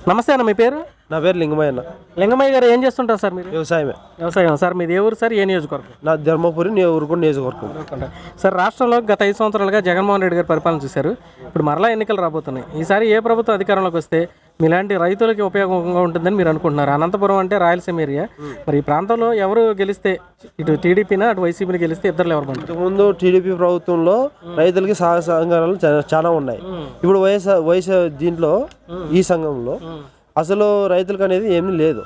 నమస్తే అన్న, మీ పేరు? నా పేరు లింగమయ్య అన్న. లింగమయ్య గారు ఏం చేస్తుంటారు సార్ మీరు? వ్యవసాయమే. వ్యవసాయం సార్. మీది ఏ ఊరు సార్? ఏ నియోజకవర్గం? నా ధర్మపురి ఊరుకొని నియోజకవర్గం. సార్, రాష్ట్రంలో గత 5 సంవత్సరాలుగా జగన్మోహన్ రెడ్డి గారు పరిపాలన చూశారు. ఇప్పుడు మరలా ఎన్నికలు రాబోతున్నాయి. ఈసారి ఏ ప్రభుత్వం అధికారంలోకి వస్తే మీలాంటి రైతులకి ఉపయోగంగా ఉంటుందని మీరు అనుకుంటున్నారు? అనంతపురం అంటే రాయలసీమ ఏరియా. మరి ఈ ప్రాంతంలో ఎవరు గెలిస్తే, ఇటు టీడీపీనా అటు వైసీపీని గెలిస్తే ఇద్దరు ఎవరు బాగుంటుంది? ఇంతకుముందు టీడీపీ ప్రభుత్వంలో రైతులకి సహాయ సహకారాలు చాలా ఉన్నాయి. ఇప్పుడు దీంట్లో ఈ సంఘంలో అసలు రైతులకు అనేది ఏమీ లేదు.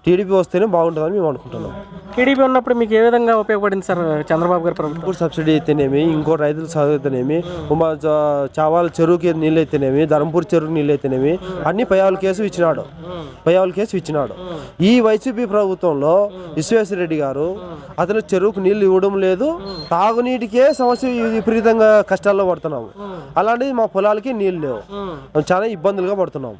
టీడీపీ వస్తేనే బాగుంటుందని మేము అనుకుంటున్నాం. టీడీపీ ఉన్నప్పుడు మీకు ఏ విధంగా ఉపయోగపడింది సార్ చంద్రబాబు గారి ప్రభుత్వం? ఇప్పుడు సబ్సిడీ అయితేనేమి, ఇంకో రైతులు చదువు అయితేనేమి, చావాల చెరువుకి నీళ్ళు అయితేనేమి, ధర్మపూర్ చెరువుకి నీళ్ళు అయితేనేమి అన్ని పయావుల కేసు ఇచ్చినాడు. ఈ వైసీపీ ప్రభుత్వంలో విశ్వేశ్వరరెడ్డి గారు అతను చెరువుకు నీళ్లు ఇవ్వడం లేదు. తాగునీటికే సమస్య విపరీతంగా కష్టాల్లో పడుతున్నాము. అలాంటిది మా పొలాలకి నీళ్ళు లేవు. చాలా ఇబ్బందులుగా పడుతున్నాము.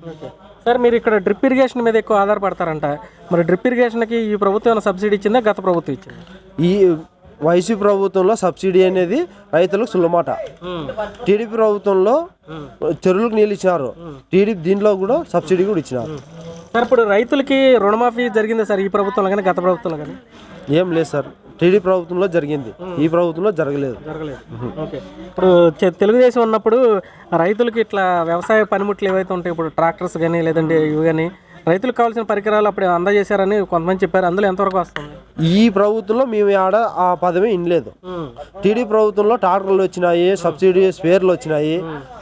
సార్, మీరు ఇక్కడ డ్రిప్ ఇరిగేషన్ మీద ఎక్కువ ఆధారపడతారంట. మరి డ్రిప్ ఇరిగేషన్కి ఈ ప్రభుత్వం ఏమైనా సబ్సిడీ ఇచ్చిందా, గత ప్రభుత్వం ఇచ్చింది? ఈ వైసీపీ ప్రభుత్వంలో సబ్సిడీ అనేది రైతులకు సులమాట. టీడీపీ ప్రభుత్వంలో చెరువులకు నీళ్ళు ఇచ్చినారు. టీడీపీ దీంట్లో కూడా సబ్సిడీ కూడా ఇచ్చినారు. సార్, ఇప్పుడు రైతులకి రుణమాఫీ జరిగిందా సార్ ఈ ప్రభుత్వంలో కానీ గత ప్రభుత్వంలో కానీ? ఏం లేదు సార్. టీడీపీ ప్రభుత్వంలో జరిగింది, ఈ ప్రభుత్వంలో జరగలేదు. ఓకే. ఇప్పుడు తెలుగుదేశం ఉన్నప్పుడు రైతులకి ఇట్లా వ్యవసాయ పనిముట్లు ఏవైతే ఉంటాయి, ఇప్పుడు ట్రాక్టర్స్ కానీ లేదంటే ఇవి కానీ రైతులకు కావాల్సిన పరికరాలు అప్పుడు అందజేశారని కొంతమంది చెప్పారు. అందులో ఎంతవరకు వస్తుంది? ఈ ప్రభుత్వంలో మేము ఆడ ఆ పదమే ఇనలేదు. టీడీ ప్రభుత్వంలో ట్రాక్టర్లు వచ్చినాయి, సబ్సిడీ స్పేర్లు వచ్చినాయి,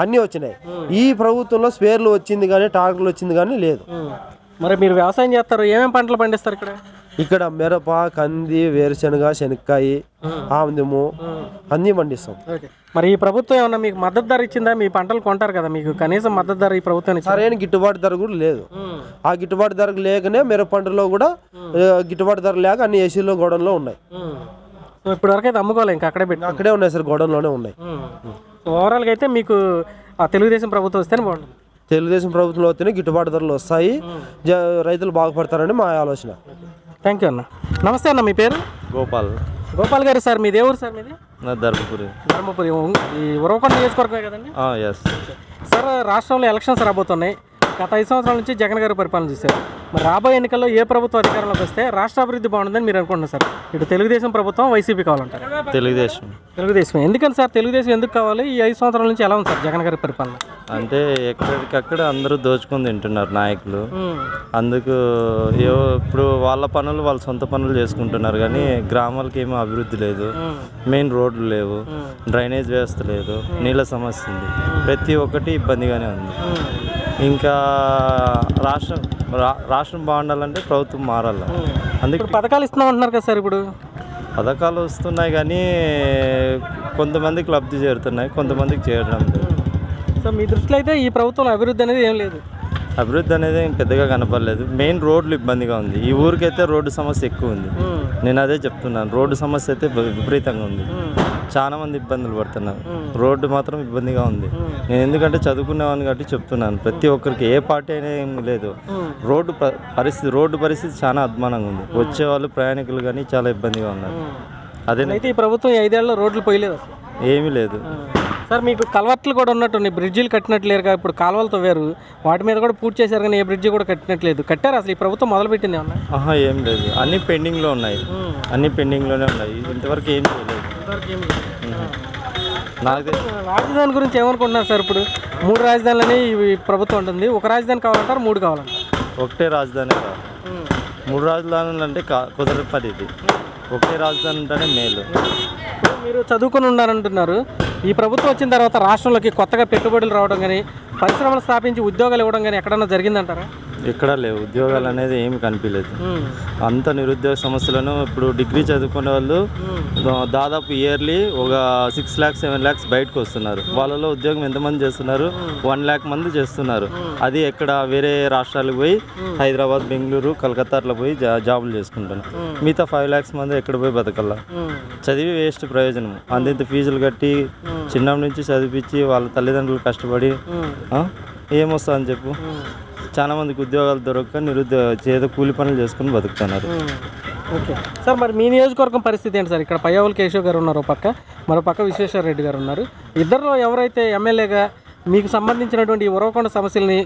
అన్నీ వచ్చినాయి. ఈ ప్రభుత్వంలో స్పేర్లు వచ్చింది కానీ ట్రాక్టర్లు వచ్చింది కానీ లేదు. మరి మీరు వ్యవసాయం చేస్తారు, ఏమేమి పంటలు పండిస్తారు ఇక్కడ? ఇక్కడ మిరప, కంది, వేరుశనగ, శనక్కాయ, ఆముదము అన్నీ పండిస్తాం. మరి ఈ ప్రభుత్వం ఏమన్నా మీకు మద్దతు ధర ఇచ్చిందా? మీ పంటలు కొంటారు కదా, మీకు కనీసం మద్దతు ధర ఈ ప్రభుత్వం సరైన గిట్టుబాటు ధర కూడా లేదు. ఆ గిట్టుబాటు ధర లేకనే మిరప పంటలో కూడా గిట్టుబాటు ధర లేక అన్ని ఏసీలో గోడంలో ఉన్నాయి. ఇప్పటి వరకు అయితే అమ్ముకోవాలి, ఇంకా అక్కడే ఉన్నాయి సార్, గోడంలోనే ఉన్నాయి. ఓవరాల్గా అయితే మీకు తెలుగుదేశం ప్రభుత్వం వస్తేనే బాగుంటుంది. తెలుగుదేశం ప్రభుత్వంలో వస్తేనే గిట్టుబాటు ధరలు వస్తాయి, రైతులు బాగుపడతారని మా ఆలోచన. థ్యాంక్ యూ అన్న. నమస్తే అన్న, మీ పేరు? గోపాల్ గారు. సార్, మీది ఏ ఊరు సార్? మీది ధర్మపురి. ఈ ఉరవకొండ నియోజకవర్గమే కదండి? సార్, రాష్ట్రంలో ఎలక్షన్స్ రాబోతున్నాయి. గత 5 సంవత్సరాల నుంచి జగన్ గారు పరిపాలన చేశారు. మరి రాబోయే ఎన్నికల్లో ఏ ప్రభుత్వం అధికారంలోకి వస్తే రాష్ట్ర అభివృద్ధి బాగుంటుందని మీరు అనుకుంటున్నారు సార్? ఇటు తెలుగుదేశం ప్రభుత్వం, వైసీపీ కావాలంటారు? తెలుగుదేశం. ఎందుకని సార్ తెలుగుదేశం ఎందుకు కావాలి? ఈ 5 సంవత్సరాల నుంచి ఎలా ఉంది సార్ జగన్ గారి పరిపాలన? అంటే ఎక్కడికక్కడ అందరూ దోచుకొని తింటున్నారు నాయకులు. అందుకు ఇప్పుడు వాళ్ళ పనులు వాళ్ళ సొంత పనులు చేసుకుంటున్నారు, కానీ గ్రామాలకి ఏమీ అభివృద్ధి లేదు. మెయిన్ రోడ్లు లేవు, డ్రైనేజ్ వ్యవస్థ లేదు, నీళ్ళ సమస్య ఉంది. ప్రతి ఒక్కటి ఇబ్బందిగానే ఉంది. ఇంకా రాష్ట్రం బాగుండాలంటే ప్రభుత్వం మారాలి. అందుకే పథకాలు ఇస్తున్నాం అంటున్నారు కదా సార్? ఇప్పుడు పథకాలు వస్తున్నాయి కానీ కొంతమందికి లబ్ధి చేరుతున్నాయి, కొంతమందికి చేరడం లేదు. సో మీ దృష్టిలో అయితే ఈ ప్రభుత్వంలో అభివృద్ధి అనేది ఏం లేదు? అభివృద్ధి అనేది పెద్దగా కనపడలేదు. మెయిన్ రోడ్లు ఇబ్బందిగా ఉంది. ఈ ఊరికైతే రోడ్డు సమస్య ఎక్కువ ఉంది. నేను అదే చెప్తున్నాను, రోడ్డు సమస్య అయితే విపరీతంగా ఉంది. చాలా మంది ఇబ్బందులు పడుతున్నారు. రోడ్డు మాత్రం ఇబ్బందిగా ఉంది. నేను ఎందుకంటే చదువుకునేవాడిని కాబట్టి చెప్తున్నాను, ప్రతి ఒక్కరికి ఏ పార్టీ అయినా ఏం లేదు. రోడ్డు పరిస్థితి చాలా అద్మానంగా ఉంది. వచ్చేవాళ్ళు ప్రయాణికులు కానీ చాలా ఇబ్బందిగా ఉన్నారు. అదే అయితే ఈ ప్రభుత్వం 5 ఏళ్ళలో రోడ్లు పోయలేదు, ఏమీ లేదు సార్. మీకు కలవట్లు కూడా ఉన్నట్టు బ్రిడ్జిలు కట్టినట్లేరుగా, ఇప్పుడు కాలువలతో వేరు వాటి మీద కూడా పూర్తి చేశారు కానీ ఏ బ్రిడ్జి కూడా కట్టినట్లేదు. కట్టారు అసలు ఈ ప్రభుత్వం మొదలుపెట్టింది ఏమన్నా? ఏం లేదు, అన్ని పెండింగ్లో ఉన్నాయి. అన్ని పెండింగ్లోనే ఉన్నాయి. ఇంతవరకు ఏం చేయలేదు. నాకు రాజధాని గురించి ఏమనుకుంటున్నారు సార్? ఇప్పుడు 3 రాజధానులని ఈ ప్రభుత్వం ఉంటుంది. ఒక రాజధాని కావాలంటారు, 3 కావాలంటారు? ఒకటే రాజధాని కావాలి. 3 రాజధానులు అంటే కుదరని పని. ఇది ఒకటే రాజధాని ఉంటేనే మేలు. మీరు చదువుకుని ఉన్నారంటున్నారు. ఈ ప్రభుత్వం వచ్చిన తర్వాత రాష్ట్రంలోకి కొత్తగా పెట్టుబడులు రావడం కానీ, పరిశ్రమలు స్థాపించి ఉద్యోగాలు ఇవ్వడం కానీ ఎక్కడన్నా జరిగిందంటారా? ఎక్కడా లేవు. ఉద్యోగాలు అనేది ఏమి కనిపించలేదు. అంత నిరుద్యోగ సమస్యలను ఇప్పుడు డిగ్రీ చదువుకునే వాళ్ళు దాదాపు ఇయర్లీ ఒక 6 lakhs 7 lakhs బయటకు వస్తున్నారు. వాళ్ళలో ఉద్యోగం ఎంతమంది చేస్తున్నారు? 1 lakh మంది చేస్తున్నారు. అది ఎక్కడ వేరే రాష్ట్రాలకు పోయి హైదరాబాద్, బెంగళూరు, కలకత్తాలో పోయి జాబులు చేసుకుంటున్నారు. మిగతా 5 lakhs మంది ఎక్కడ పోయి బతకల్లా? చదివి వేస్ట్ ప్రయోజనం. అంత ఫీజులు కట్టి చిన్నప్పటి నుంచి చదివించి వాళ్ళ తల్లిదండ్రులు కష్టపడి ఏమొస్తుందని చెప్పు? చాలా మందికి ఉద్యోగాలు దొరకక చేత కూలి పనులు చేసుకుని బతుకుతున్నారు. ఓకే సార్, మరి మీ నియోజకవర్గం పరిస్థితి ఏంటి సార్? ఇక్కడ పయ్యావుల కేశవ్ గారు ఉన్నారు ఒక పక్క, మరో పక్క విశ్వేశ్వరరెడ్డి గారు ఉన్నారు. ఇద్దరిలో ఎవరైతే ఎమ్మెల్యేగా మీకు సంబంధించినటువంటి ఈ ఉరవకొండ సమస్యల్ని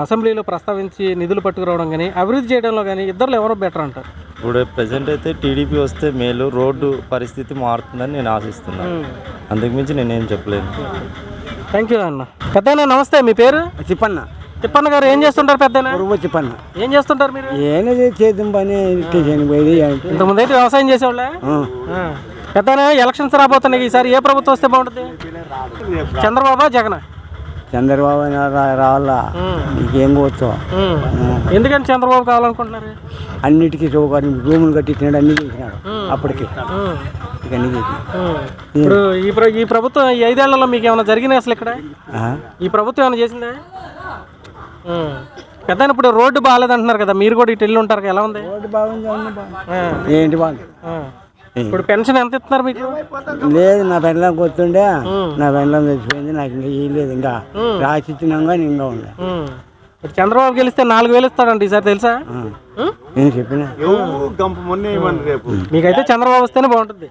అసెంబ్లీలో ప్రస్తావించి నిధులు పట్టుకురావడం కానీ అభివృద్ధి చేయడంలో కానీ ఇద్దరు ఎవరో బెటర్ అంటారు? ఇప్పుడు ప్రజెంట్ అయితే టీడీపీ వస్తే మేలు, రోడ్డు పరిస్థితి మారుతుందని నేను ఆశిస్తున్నాను. అంతకుమించి నేనేం చెప్పలేను. థ్యాంక్ యూ అన్న. పెద్దనా నమస్తే, మీ పేరు? తిప్పన్న. తిప్పన్న గారు ఏం చేస్తుంటారు? పెద్దనా తిప్పన్న. ఏం చేస్తుంటారు మీరు? ఏనది చేద్దాం పని పోయేది. ఇంతకుముందు అయితే వ్యవసాయం చేసేవాళ్ళే. పెద్దనా ఎలక్షన్స్ రాబోతున్నాయి, ఈసారి ఏ ప్రభుత్వం వస్తే బాగుంటుంది? చంద్రబాబు, జగన్? చంద్రబాబు రావాలా, నీకేం కూర్చో. ఎందుకని చంద్రబాబు కావాలనుకుంటున్నారు? అన్నిటికీ సౌకర్యం, రూములు కట్టించినాడు, అన్ని చేసినాడు అప్పటికి. ఇక అన్ని ఇప్పుడు ఈ ప్రభుత్వం ఈ 5 ఏళ్లలో మీకు ఏమైనా జరిగినాయి అసలు ఇక్కడ? ఈ ప్రభుత్వం ఏమైనా చేసిందా? పెద్ద ఇప్పుడు రోడ్డు బాగాలేదంటున్నారు కదా, మీరు కూడా ఇటు వెళ్ళి ఉంటారు కదా, ఎలా ఉంది? రోడ్డు బాగుంది. ఏంటి బాగుంది? ఇప్పుడు పెన్షన్ ఎంత ఇస్తున్నారు మీకు? లేదు, నా పెళ్ళకి వస్తుండే, నా పెళ్ళం చచ్చిపోయింది, నాకు ఇంకా ఇవ్వలేదు. ఇంకా రాసి ఇచ్చినాక ఇంకా ఉండే. ఇప్పుడు చంద్రబాబు గెలిస్తే 4000 ఇస్తాడంట ఈసారి, తెలుసా? నేను చెప్పిన మీకైతే చంద్రబాబు వస్తేనే బాగుంటుంది.